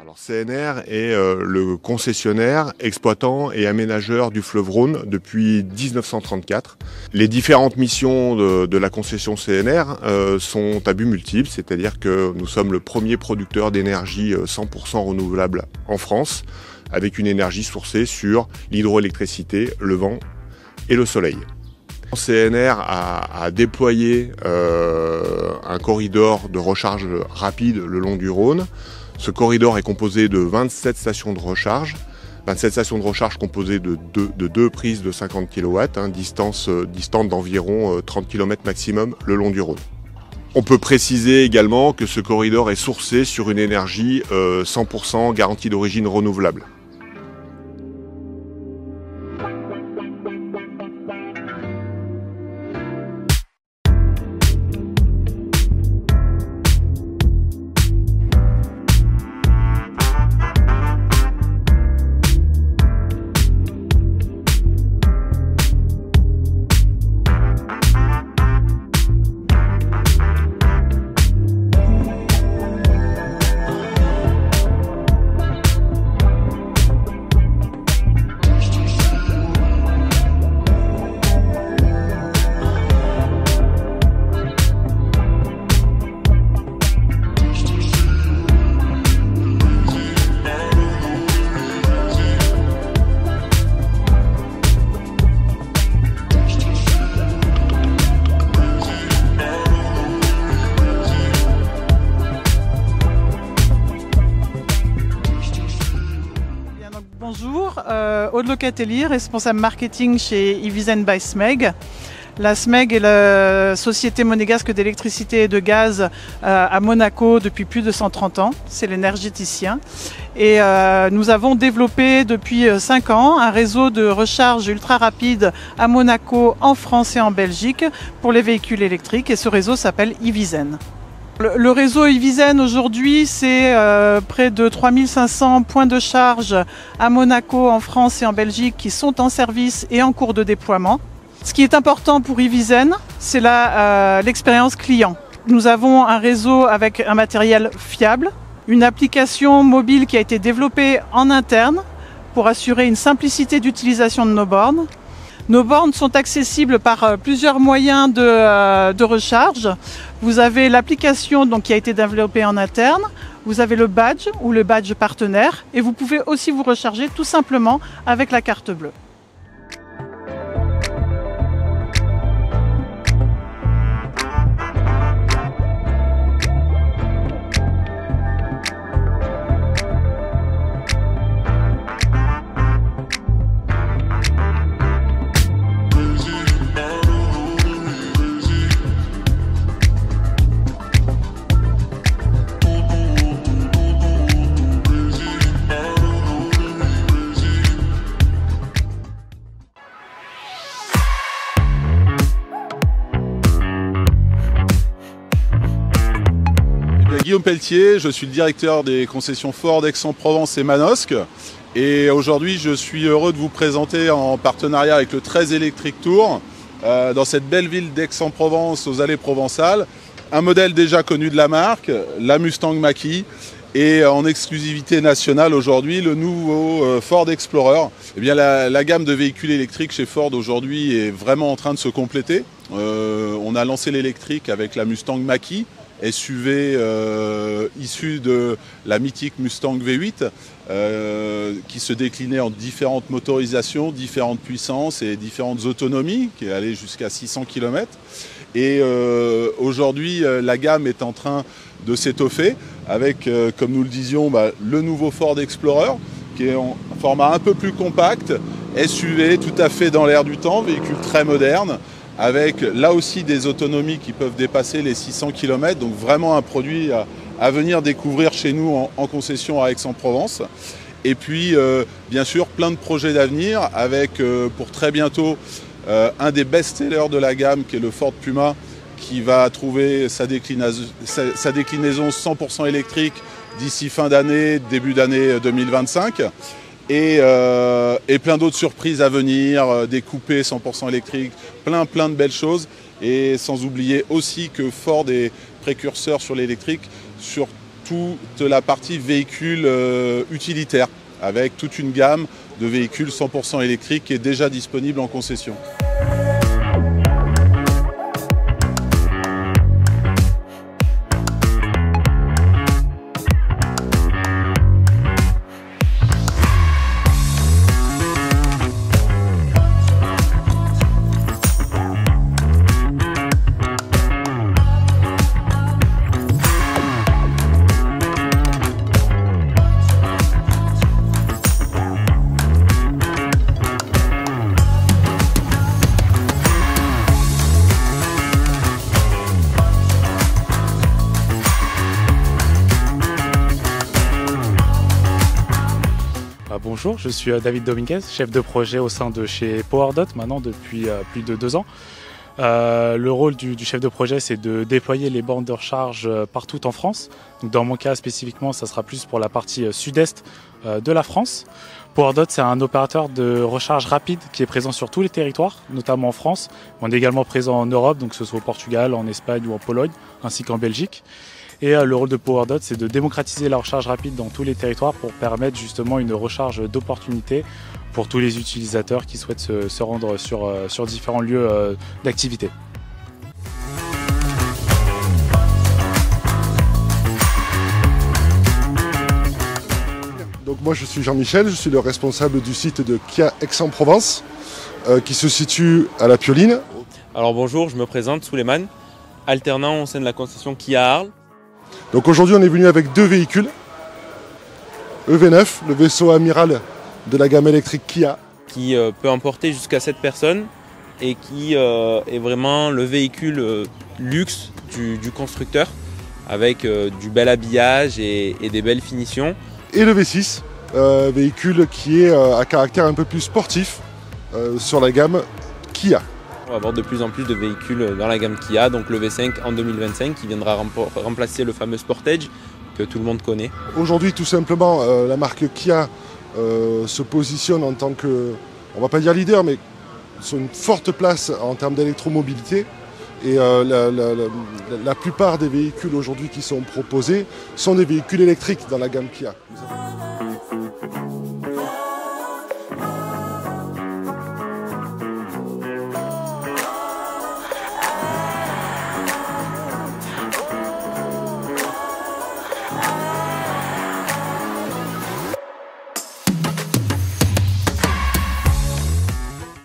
Alors, CNR est le concessionnaire, exploitant et aménageur du fleuve Rhône depuis 1934. Les différentes missions de la concession CNR sont à but multiple, c'est-à-dire que nous sommes le premier producteur d'énergie 100% renouvelable en France, avec une énergie sourcée sur l'hydroélectricité, le vent et le soleil. CNR a déployé un corridor de recharge rapide le long du Rhône. Ce corridor est composé de 27 stations de recharge. 27 stations de recharge composées de deux prises de 50 kW, distante d'environ 30 km maximum le long du Rhône. On peut préciser également que ce corridor est sourcé sur une énergie 100% garantie d'origine renouvelable. Bonjour, Aude Locatelli, responsable marketing chez Ivizen by SMEG. La SMEG est la société monégasque d'électricité et de gaz à Monaco depuis plus de 130 ans. C'est l'énergéticien. Et nous avons développé depuis 5 ans un réseau de recharge ultra rapide à Monaco, en France et en Belgique pour les véhicules électriques. Et ce réseau s'appelle Ivizen. Le réseau Ivizen aujourd'hui, c'est près de 3500 points de charge à Monaco, en France et en Belgique qui sont en service et en cours de déploiement. Ce qui est important pour Ivizen, c'est l'expérience client. Nous avons un réseau avec un matériel fiable, une application mobile qui a été développée en interne pour assurer une simplicité d'utilisation de nos bornes. Nos bornes sont accessibles par plusieurs moyens de recharge. Vous avez l'application qui a été développée en interne, vous avez le badge ou le badge partenaire et vous pouvez aussi vous recharger tout simplement avec la carte bleue. Guillaume Pelletier, je suis le directeur des concessions Ford Aix-en-Provence et Manosque. Et aujourd'hui, je suis heureux de vous présenter en partenariat avec le 13 Electric Tour, dans cette belle ville d'Aix-en-Provence, aux allées provençales, un modèle déjà connu de la marque, la Mustang Mach-E, et en exclusivité nationale aujourd'hui, le nouveau Ford Explorer. Eh bien, la gamme de véhicules électriques chez Ford aujourd'hui est vraiment en train de se compléter. On a lancé l'électrique avec la Mustang Mach-E, SUV issu de la mythique Mustang V8 qui se déclinait en différentes motorisations, différentes puissances et différentes autonomies, qui est allée jusqu'à 600 km. Et aujourd'hui, la gamme est en train de s'étoffer avec, comme nous le disions, le nouveau Ford Explorer, qui est en format un peu plus compact, SUV tout à fait dans l'air du temps, véhicule très moderne, avec là aussi des autonomies qui peuvent dépasser les 600 km, donc vraiment un produit à venir découvrir chez nous en concession à Aix-en-Provence. Et puis bien sûr plein de projets d'avenir avec pour très bientôt un des best-sellers de la gamme qui est le Ford Puma, qui va trouver sa déclinaison 100% électrique d'ici fin d'année, début d'année 2025. Et plein d'autres surprises à venir, des coupés 100% électriques, plein de belles choses. Et sans oublier aussi que Ford est précurseur sur l'électrique sur toute la partie véhicules utilitaires, avec toute une gamme de véhicules 100% électriques qui est déjà disponible en concession. Bonjour, je suis David Dominguez, chef de projet au sein de chez PowerDot maintenant depuis plus de 2 ans. Le rôle du chef de projet, c'est de déployer les bornes de recharge partout en France. Donc dans mon cas spécifiquement, ça sera plus pour la partie sud-est de la France. PowerDot, c'est un opérateur de recharge rapide qui est présent sur tous les territoires, notamment en France. On est également présent en Europe, donc que ce soit au Portugal, en Espagne ou en Pologne, ainsi qu'en Belgique. Et le rôle de PowerDot, c'est de démocratiser la recharge rapide dans tous les territoires pour permettre justement une recharge d'opportunité pour tous les utilisateurs qui souhaitent se rendre sur différents lieux d'activité. Donc moi je suis Jean-Michel, je suis le responsable du site de Kia Aix-en-Provence qui se situe à La Pioline. Alors bonjour, je me présente, Souleymane, alternant au sein de la concession Kia à Arles. Donc aujourd'hui on est venu avec 2 véhicules, EV9, le vaisseau amiral de la gamme électrique Kia. Qui peut emporter jusqu'à 7 personnes et qui est vraiment le véhicule luxe du constructeur avec du bel habillage et des belles finitions. Et le V6, véhicule qui est à caractère un peu plus sportif sur la gamme Kia. On va avoir de plus en plus de véhicules dans la gamme Kia, donc le V5 en 2025 qui viendra remplacer le fameux Sportage que tout le monde connaît. Aujourd'hui tout simplement la marque Kia se positionne en tant que, on va pas dire leader, mais sur une forte place en termes d'électromobilité. Et la plupart des véhicules aujourd'hui qui sont proposés sont des véhicules électriques dans la gamme Kia.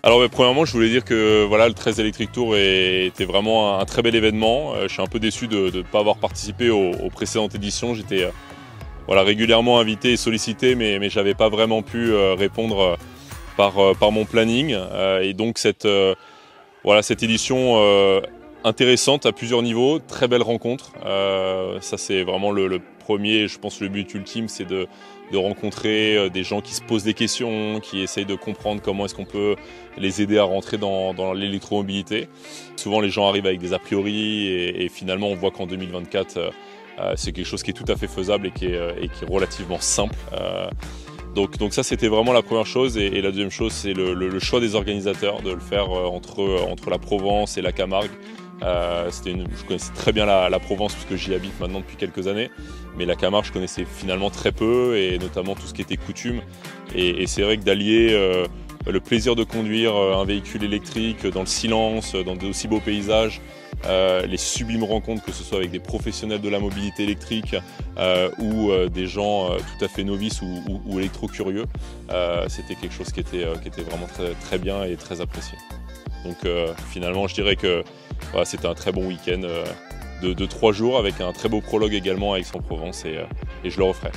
Alors premièrement, je voulais dire que voilà, le 13 Electric Tour était vraiment un très bel événement. Je suis un peu déçu de ne pas avoir participé aux précédentes éditions. J'étais régulièrement invité et sollicité, mais je n'avais pas vraiment pu répondre par mon planning. Et donc cette édition intéressante à plusieurs niveaux, très belle rencontre. Ça c'est vraiment le premier, je pense le but ultime, c'est de rencontrer des gens qui se posent des questions, qui essayent de comprendre comment est-ce qu'on peut les aider à rentrer dans l'électromobilité. Souvent les gens arrivent avec des a priori et finalement on voit qu'en 2024 c'est quelque chose qui est tout à fait faisable et qui est relativement simple. Donc ça c'était vraiment la première chose et la deuxième chose c'est le choix des organisateurs de le faire entre la Provence et la Camargue. Je connaissais très bien la Provence puisque j'y habite maintenant depuis quelques années, mais la Camargue je connaissais finalement très peu et notamment tout ce qui était coutume et c'est vrai que d'allier le plaisir de conduire un véhicule électrique dans le silence, dans d'aussi beaux paysages, les sublimes rencontres que ce soit avec des professionnels de la mobilité électrique ou des gens tout à fait novices ou électro-curieux, c'était quelque chose qui était vraiment très, très bien et très apprécié. Donc finalement je dirais que voilà, c'était un très bon week-end de 3 jours avec un très beau prologue également à Aix-en-Provence et je le referai.